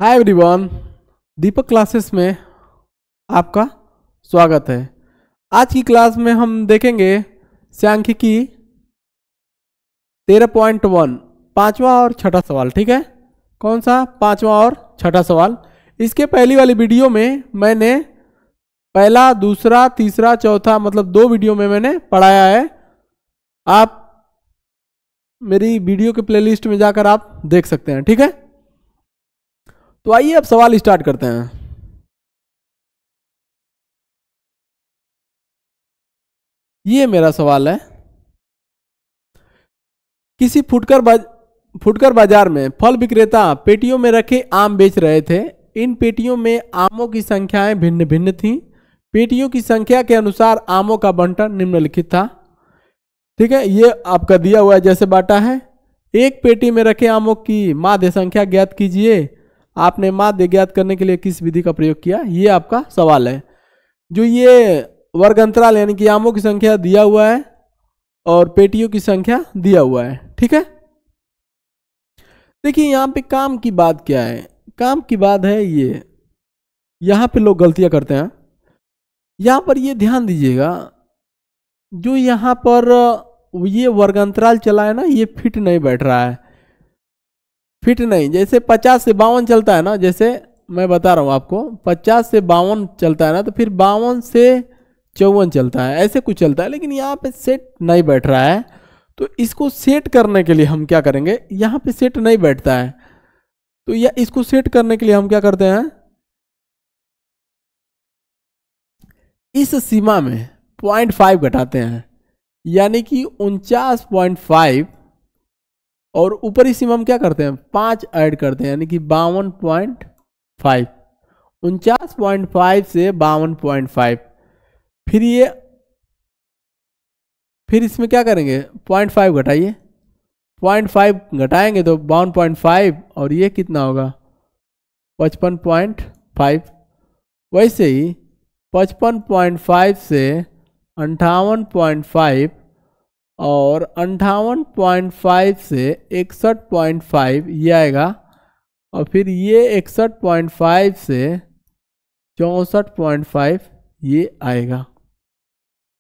Hi everyone, दीपक classes में आपका स्वागत है। आज की क्लास में हम देखेंगे सांख्यिकी 13.1 पांचवा और छठा सवाल। ठीक है, कौन सा पांचवा और छठा सवाल। इसके पहली वाली वीडियो में मैंने पहला, दूसरा, तीसरा, चौथा मतलब 2 वीडियो में मैंने पढ़ाया है। आप मेरी वीडियो के प्लेलिस्ट में जाकर आप देख सकते हैं। ठीक है, तो आइए अब सवाल स्टार्ट करते हैं। ये मेरा सवाल है, किसी फुटकर बाजार में फल विक्रेता पेटियों में रखे आम बेच रहे थे। इन पेटियों में आमों की संख्याएं भिन्न भिन्न थीं। पेटियों की संख्या के अनुसार आमों का बंटन निम्नलिखित था। ठीक है, ये आपका दिया हुआ है जैसे बांटा है। एक पेटी में रखे आमों की माध्य संख्या ज्ञात कीजिए। आपने माध्य ज्ञात करने के लिए किस विधि का प्रयोग किया, ये आपका सवाल है। जो ये वर्ग अंतराल यानी कि आमों की संख्या दिया हुआ है और पेटियों की संख्या दिया हुआ है। ठीक है, देखिए यहाँ पे काम की बात क्या है। काम की बात है ये, यहाँ पे लोग गलतियां करते हैं। यहाँ पर ये ध्यान दीजिएगा, जो यहाँ पर ये वर्ग अंतराल चला है ना, ये फिट नहीं बैठ रहा है। फिट नहीं, जैसे 50 से 52 चलता है ना, जैसे मैं बता रहा हूँ आपको, 50 से 52 चलता है ना, तो फिर 52 से 54 चलता है, ऐसे कुछ चलता है। लेकिन यहाँ पे सेट नहीं बैठ रहा है, तो इसको सेट करने के लिए हम क्या करेंगे, यहाँ पे सेट नहीं बैठता है, तो या इसको सेट करने के लिए हम क्या करते हैं, इस सीमा में 0.5 घटाते हैं, यानी कि 49.5, और ऊपरी सीमा में क्या करते हैं 5 ऐड करते हैं, यानी कि 52.5। 49.5 से 52.5, फिर इसमें क्या करेंगे 0.5 घटाइए। 0.5 घटाएंगे तो 52.5, और ये कितना होगा 55.5। वैसे ही 55.5 से 58.5 और 58.5 से 61.5 ये आएगा, और फिर ये 61.5 से 64.5 ये आएगा।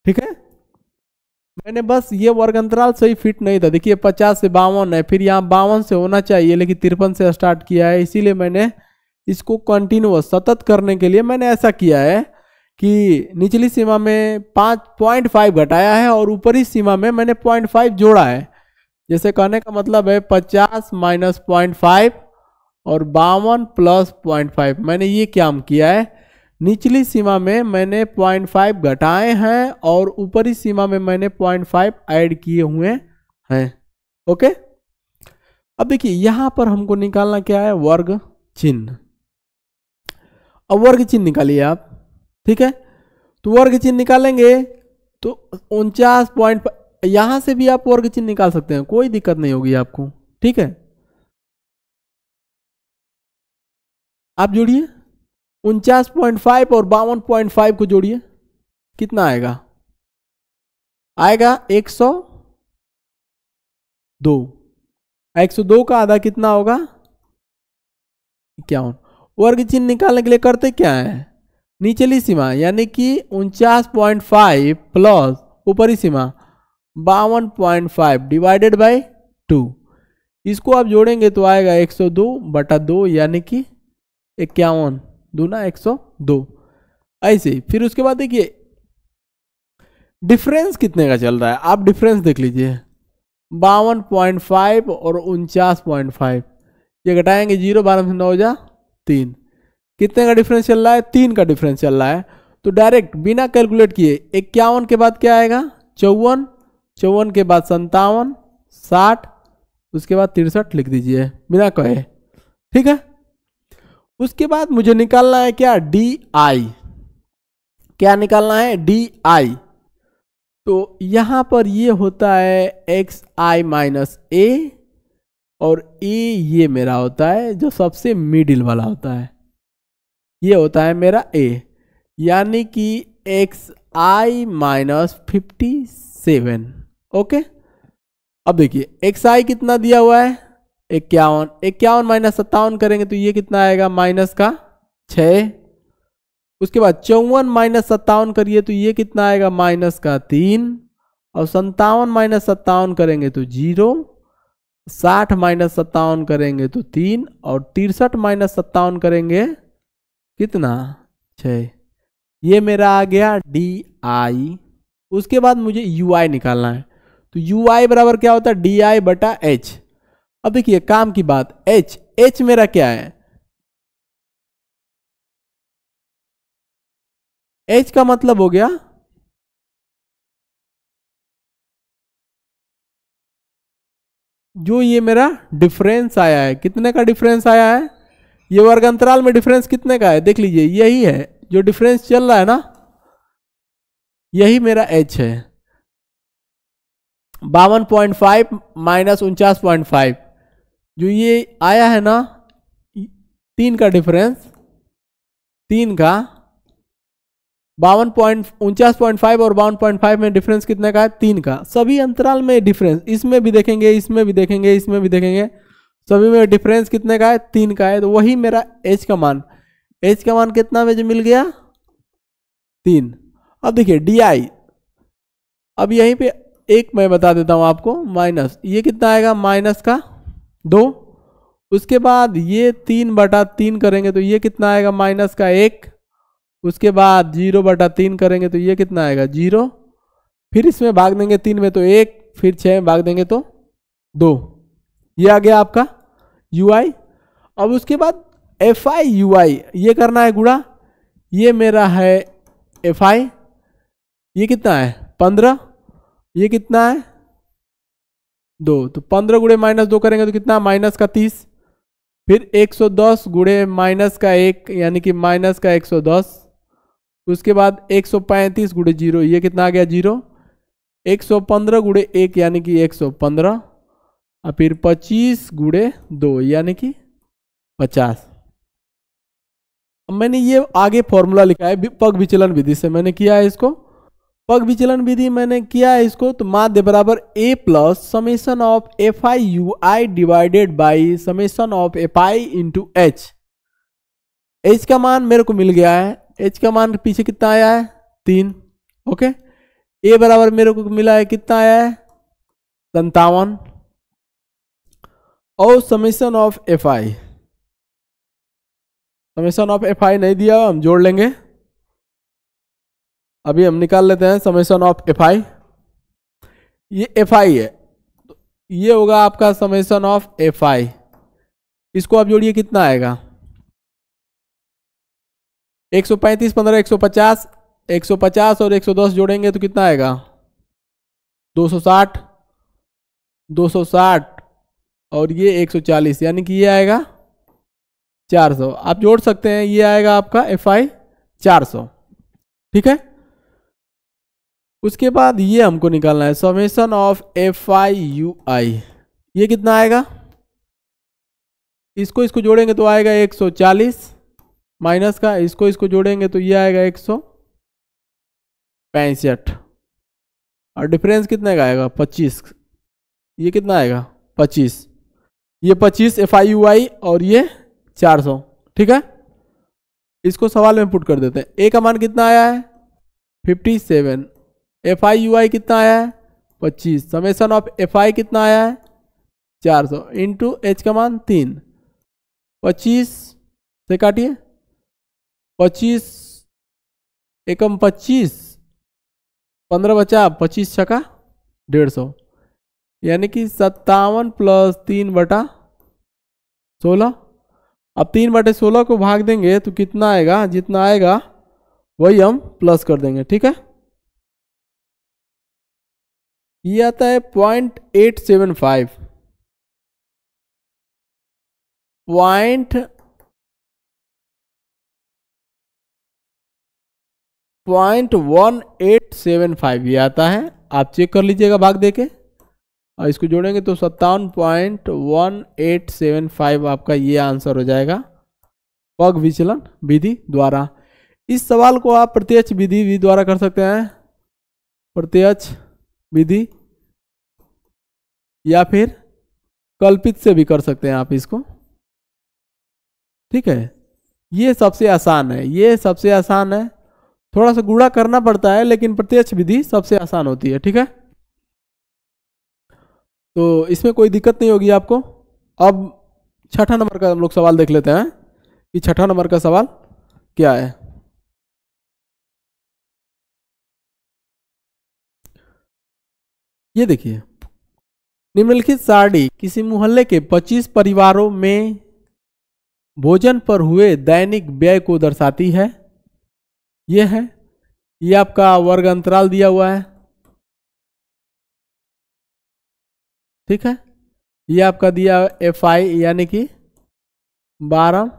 ठीक है, मैंने बस ये वर्ग अंतराल सही फिट नहीं था। देखिए 50 से 52 है, फिर यहाँ 52 से होना चाहिए, लेकिन 53 से स्टार्ट किया है, इसीलिए मैंने इसको कंटिन्यूअस सतत करने के लिए मैंने ऐसा किया है कि निचली सीमा में 5.5 घटाया है और ऊपरी सीमा में मैंने 0.5 जोड़ा है। जैसे कहने का मतलब है 50 माइनस 0.5 और 52 प्लस 0.5। मैंने ये काम किया है, निचली सीमा में मैंने 0.5 घटाए हैं और ऊपरी सीमा में मैंने 0.5 ऐड किए हुए हैं। ओके, अब देखिए यहाँ पर हमको निकालना क्या है, वर्ग चिन्ह। अब वर्ग चिन्ह निकालिए आप। ठीक है, तो वर्ग चिन्ह निकालेंगे तो 49. यहां से भी आप वर्ग चिन्ह निकाल सकते हैं, कोई दिक्कत नहीं होगी आपको। ठीक है, आप जोड़िए 49.5 और 52.5 को जोड़िए, कितना आएगा 102। 102 का आधा कितना होगा 51। वर्ग चिन्ह निकालने के लिए करते क्या है, निचली सीमा यानी कि 49.5 प्लस ऊपरी सीमा 52.5 डिवाइडेड बाय 2, इसको आप जोड़ेंगे तो आएगा 102/2, यानी कि 51 दूना 102। ऐसे ही फिर उसके बाद देखिए डिफरेंस कितने का चल रहा है, आप डिफरेंस देख लीजिए 52.5 और 49.5, ये घटाएंगे 0, 12 से 9 जा 3, कितने का डिफरेंस चल रहा है 3 का डिफरेंस चल रहा है। तो डायरेक्ट बिना कैलकुलेट किए 51 के बाद क्या आएगा 54, 54 के बाद 57, 60, उसके बाद 63 लिख दीजिए बिना कहे। ठीक है, उसके बाद मुझे निकालना है क्या डी आई, क्या निकालना है डी आई। तो यहां पर ये होता है एक्स आई माइनस ए, और ए ये मेरा होता है जो सबसे मिडिल वाला होता है, ये होता है मेरा ए, यानी कि एक्स आई माइनस 57। ओके, अब देखिए एक्स आई कितना दिया हुआ है 51, 51 माइनस 57 करेंगे तो ये कितना आएगा, माइनस का 6। उसके बाद 54 माइनस 57 करिए तो ये कितना आएगा, माइनस का 3। और 57 माइनस 57 करेंगे तो 0। 60 माइनस 57 करेंगे तो 3। और 63 माइनस 57 करेंगे कितना, 6। ये मेरा आ गया DI। उसके बाद मुझे UI निकालना है। तो UI बराबर क्या होता है, DI बटा H। अब देखिए काम की बात, H मेरा क्या है, H का मतलब हो गया जो ये मेरा डिफरेंस आया है, कितने का डिफरेंस आया है, ये वर्ग अंतराल में डिफरेंस कितने का है, देख लीजिए यही है जो डिफरेंस चल रहा है ना, यही मेरा H है। 52.5 माइनस 49.5 जो ये आया है ना, 3 का डिफरेंस, 3 का 49.5 और 52.5 में डिफरेंस कितने का है, 3 का। सभी अंतराल में डिफरेंस, इसमें भी देखेंगे, इसमें भी देखेंगे, इसमें भी देखेंगे, सभी में डिफरेंस कितने का है, 3 का है। तो वही मेरा H का मान, H का मान कितना मुझे मिल गया, 3। अब देखिए DI, अब यहीं पे एक मैं बता देता हूं आपको, माइनस ये कितना आएगा, माइनस का 2। उसके बाद ये 3/3 करेंगे तो ये कितना आएगा, माइनस का 1। उसके बाद 0/3 करेंगे तो ये कितना आएगा, 0। फिर इसमें भाग देंगे 3 में तो 1, फिर 6 में भाग देंगे तो 2। ये आ गया आपका UI। अब उसके बाद FI UI ये करना है गुणा, ये मेरा है FI, ये कितना है 15, ये कितना है 2। तो 15 गुणे -2 करेंगे तो कितना, माइनस का 30। फिर 110 गुणे माइनस का 1 यानी कि माइनस का 110। उसके बाद 135 गुणे 0, ये कितना आ गया 0। 115 गुणे 1 यानी कि 115। और फिर 25 गुणे 2 यानी कि 50। अब मैंने ये आगे फॉर्मूला लिखा है पग विचलन विधि से मैंने किया है इसको, पग विचलन विधि मैंने किया है इसको। तो माध्य बराबर A plus summation of FI UI divided by summation of FI into H। H का मान मेरे को मिल गया है, H का मान पीछे कितना आया है, 3। ओके, A बराबर मेरे को मिला है कितना आया है, 57। और summation of FI, summation of FI नहीं दिया, हम जोड़ लेंगे। अभी हम निकाल लेते हैं समेशन ऑफ FI। ये FI है, ये होगा आपका समेशन ऑफ FI। इसको आप जोड़िए कितना आएगा, 135 15 150, 150 और 110 जोड़ेंगे तो कितना आएगा, 260, 260 और ये 140 यानी कि ये आएगा 400। आप जोड़ सकते हैं, ये आएगा आपका FI 400। ठीक है, उसके बाद ये हमको निकालना है समेशन ऑफ FI UI। ये कितना आएगा, इसको जोड़ेंगे तो आएगा 140 माइनस का, इसको जोड़ेंगे तो ये आएगा 165। और डिफरेंस कितने का आएगा, 25। ये कितना आएगा 25, ये 25 FI UI और ये 400। ठीक है, इसको सवाल में पुट कर देते हैं। A का मान कितना आया है 57, FI UI कितना आया है 25, समेशन ऑफ FI कितना आया है 400 इंटू H का मान 3। 25 से काटिए, 25 एकम 25, 15 बचा, 25 छका 150 यानी कि 57 प्लस 3/16। अब 3/16 को भाग देंगे तो कितना आएगा, जितना आएगा वही हम प्लस कर देंगे। ठीक है, ये आता है 0.875, 0.1875 ये आता है। आप चेक कर लीजिएगा भाग देके, और इसको जोड़ेंगे तो 57.1875 आपका ये आंसर हो जाएगा पग विचलन विधि द्वारा। इस सवाल को आप प्रत्यक्ष विधि भी द्वारा कर सकते हैं, प्रत्यक्ष विधि या फिर कल्पित से भी कर सकते हैं आप इसको, ठीक है। ये सबसे आसान है, ये सबसे आसान है। थोड़ा सा गुणा करना पड़ता है लेकिन प्रत्यक्ष विधि सबसे आसान होती है, ठीक है। तो इसमें कोई दिक्कत नहीं होगी आपको। अब छठा नंबर का हम लोग सवाल देख लेते हैं कि छठा नंबर का सवाल क्या है। ये देखिए, निम्नलिखित सारणी किसी मोहल्ले के 25 परिवारों में भोजन पर हुए दैनिक व्यय को दर्शाती है। यह है, ये आपका वर्ग अंतराल दिया हुआ है, ठीक है। ये आपका दिया FI यानी कि 12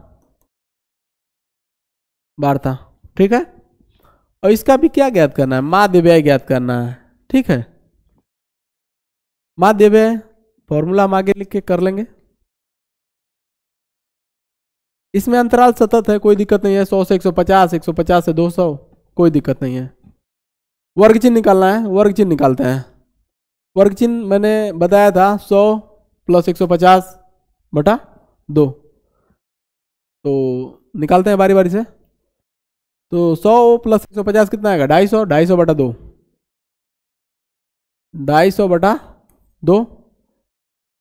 वार्ता, ठीक है। और इसका भी क्या ज्ञात करना है, माध्य व्यय ज्ञात करना है, ठीक है। माध्य व्यय फॉर्मूला हम आगे लिख के कर लेंगे। इसमें अंतराल सतत है, कोई दिक्कत नहीं है। 100 से 150, 150 से 200, कोई दिक्कत नहीं है। वर्ग चिन्ह निकालना है, वर्ग चिन्ह निकालते हैं। वर्ग चिन्ह मैंने बताया था 100 प्लस 150 बटा 2, तो निकालते हैं बारी बारी से। तो 100 प्लस 150 कितना आएगा, 250, 250 बटा 2, 250 बटा 2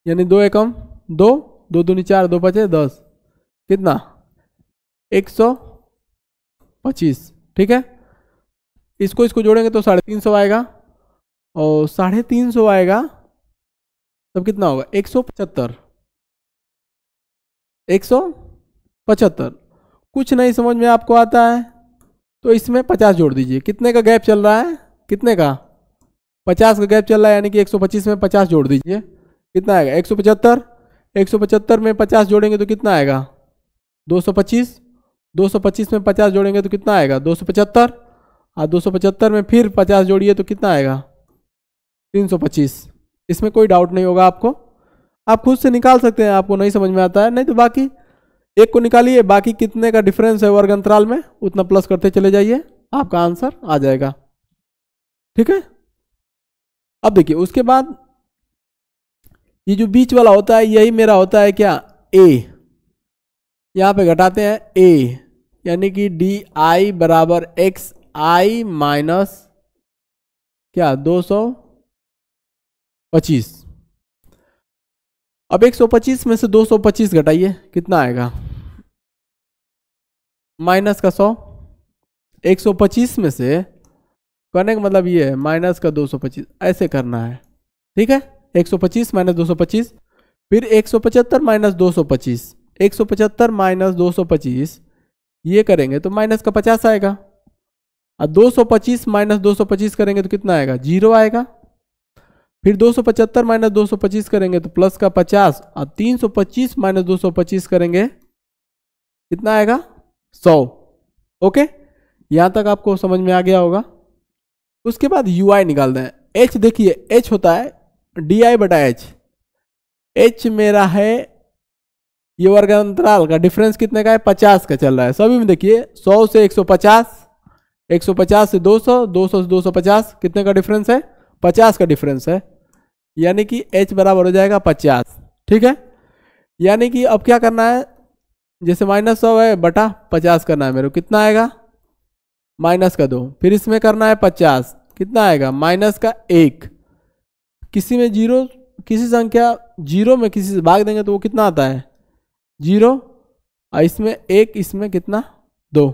यानी 2 एकम 2, 2 दूनी 4, 2 पचे 10, कितना 125, ठीक है। इसको इसको जोड़ेंगे तो 350 आएगा, और 350 आएगा तब कितना होगा 175, 175। कुछ नहीं समझ में आपको आता है तो इसमें 50 जोड़ दीजिए। कितने का गैप चल रहा है, कितने का, 50 का गैप चल रहा है, यानी कि 125 में 50 जोड़ दीजिए। कितना आएगा 175, 175 में 50 जोड़ेंगे तो कितना आएगा 225, 225 में 50 जोड़ेंगे तो कितना आएगा 275, और 275 में फिर 50 जोड़िए तो कितना आएगा 325। इसमें कोई डाउट नहीं होगा आपको, आप खुद से निकाल सकते हैं। आपको नहीं समझ में आता है नहीं तो बाकी एक को निकालिए, बाकी कितने का डिफरेंस है वर्ग अंतराल में उतना प्लस करते चले जाइए, आपका आंसर आ जाएगा, ठीक है। अब देखिए उसके बाद ये जो बीच वाला होता है यही मेरा होता है क्या, A। यहां पे घटाते हैं A, यानी कि DI बराबर XI माइनस क्या 225। अब 125 में से 225 घटाइए, कितना आएगा माइनस का 100। 125 में से करने का मतलब ये है माइनस का 225, ऐसे करना है, ठीक है। 125 माइनस 225, फिर 175 माइनस 225, 175 माइनस 225 ये करेंगे तो माइनस का 50 आएगा, और 225 माइनस 225 करेंगे तो कितना आएगा 0 आएगा। फिर 275 माइनस 225 करेंगे तो प्लस का 50, और 325 माइनस 225 करेंगे कितना आएगा 100। ओके, यहां तक आपको समझ में आ गया होगा। उसके बाद UI निकालते हैं। H देखिए, H होता है DI बटा H। H मेरा है ये वर्ग अंतराल का डिफरेंस कितने का है 50 का चल रहा है सभी में। देखिए 100 से 150, 150 से 200, 200 से 250, कितने का डिफरेंस है 50 का डिफरेंस है, यानी कि H बराबर हो जाएगा 50, ठीक है। यानी कि अब क्या करना है, जैसे -100 है बटा 50 करना है मेरे को, कितना आएगा माइनस का 2, फिर इसमें करना है 50, कितना आएगा माइनस का 1। किसी में जीरो, किसी संख्या जीरो में किसी से भाग देंगे तो वो कितना आता है 0, और इसमें 1, इसमें कितना 2।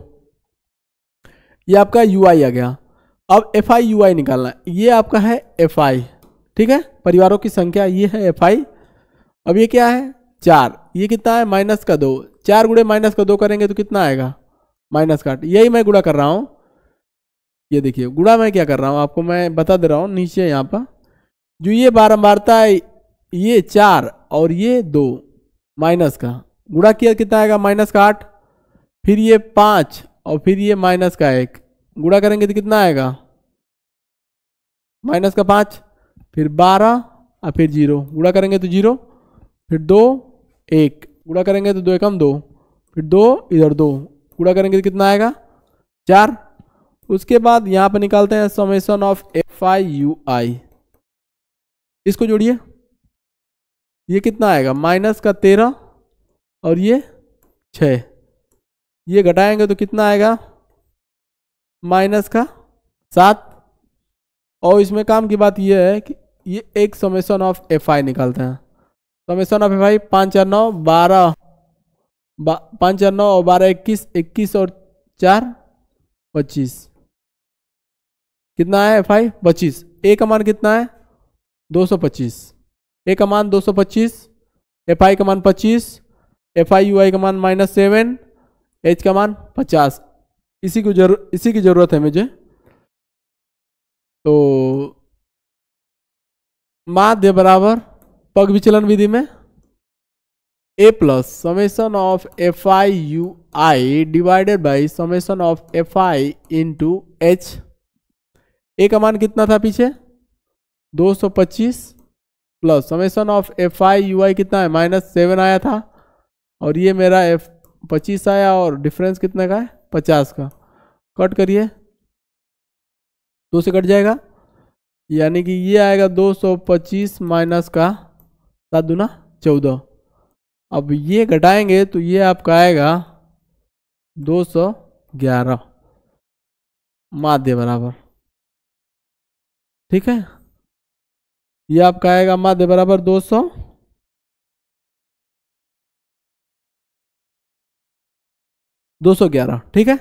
ये आपका UI आ गया। अब FI UI निकालना है। ये आपका है FI, ठीक है, परिवारों की संख्या ये है FI। अब ये क्या है 4, ये कितना है माइनस का 2, 4 गुणे माइनस का 2 करेंगे तो कितना आएगा माइनस का 8। यही मैं गुणा कर रहा हूँ, ये देखिए गुणा मैं क्या कर रहा हूँ आपको मैं बता दे रहा हूँ। नीचे यहाँ पर जो ये बारंबारता है ये 4 और ये 2 माइनस का गुणा किया कितना आएगा माइनस का 8, फिर ये 5 और फिर ये माइनस का 1 गुणा करेंगे तो कितना आएगा माइनस का 5, फिर 12 और फिर 0 गुणा करेंगे तो 0, फिर 2 1 गुणा करेंगे तो 2 एकम 2, फिर 2 इधर 2 गुणा करेंगे तो कितना आएगा 4। उसके बाद यहाँ पर निकालते हैं समेशन ऑफ FI UI, इसको जोड़िए ये कितना आएगा माइनस का 13 और ये 6, ये घटाएंगे तो कितना आएगा माइनस का 7। और इसमें काम की बात ये है कि ये एक समेशन ऑफ एफ आई निकालते हैं। समेशन ऑफ एफ आई 5 और 9 12, 5 और 9 और 12 21, 21 और 4 25, कितना है एफ आई 25। ए का मान कितना है 225, ए का मान 225, एफ आई का मान 25, एफ आई यू आई का मान -7, एच का मान 50। इसी की जरूरत है मुझे। तो माध्य बराबर पग विचलन विधि में A plus summation of F I U I divided by summation of F I into H. A का मान कितना था पीछे 225 plus summation of F I U I कितना है -7 आया था, और ये मेरा एफ 25 आया, और डिफरेंस कितने का है 50 का। कट करिए 2 से कट जाएगा, यानी कि ये आएगा 225 माइनस का 7 दूना 14। अब ये घटाएंगे तो ये आपका आएगा 211 माध्य बराबर, ठीक है। ये आपका आएगा माध्य बराबर 211, ठीक है।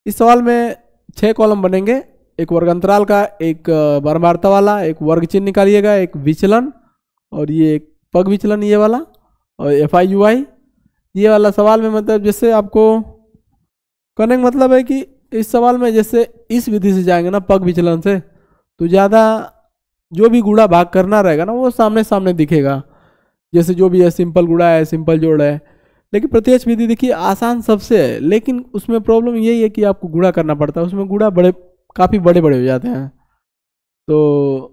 इस सवाल में 6 कॉलम बनेंगे, एक वर्ग अंतराल का, एक बारंबारता वाला, एक वर्ग चिन्ह निकालिएगा, एक विचलन, और ये एक पग विचलन ये वाला, और एफ आई यू आई ये वाला। सवाल में मतलब जैसे आपको करने का मतलब है कि इस सवाल में जैसे इस विधि से जाएंगे ना पग विचलन से, तो ज़्यादा जो भी गुणा भाग करना रहेगा ना वो सामने सामने दिखेगा, जैसे जो भी है सिंपल गुणा है, सिंपल जोड़ है। लेकिन प्रत्यक्ष विधि देखिए आसान सबसे है, लेकिन उसमें प्रॉब्लम यही है कि आपको गुणा करना पड़ता है, उसमें गुणा काफ़ी बड़े बड़े हो जाते हैं। तो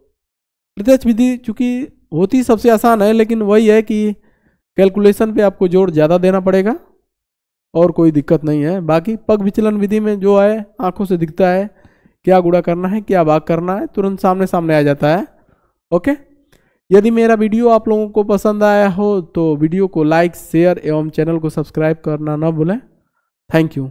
प्रत्यक्ष विधि चूँकि होती सबसे आसान है, लेकिन वही है कि कैलकुलेशन पे आपको जोर ज़्यादा देना पड़ेगा, और कोई दिक्कत नहीं है। बाकी पग विचलन विधि में जो है आंखों से दिखता है क्या गुणा करना है क्या भाग करना है, तुरंत सामने सामने आ जाता है। ओके, यदि मेरा वीडियो आप लोगों को पसंद आया हो तो वीडियो को लाइक शेयर एवं चैनल को सब्सक्राइब करना ना भूलें। Thank you.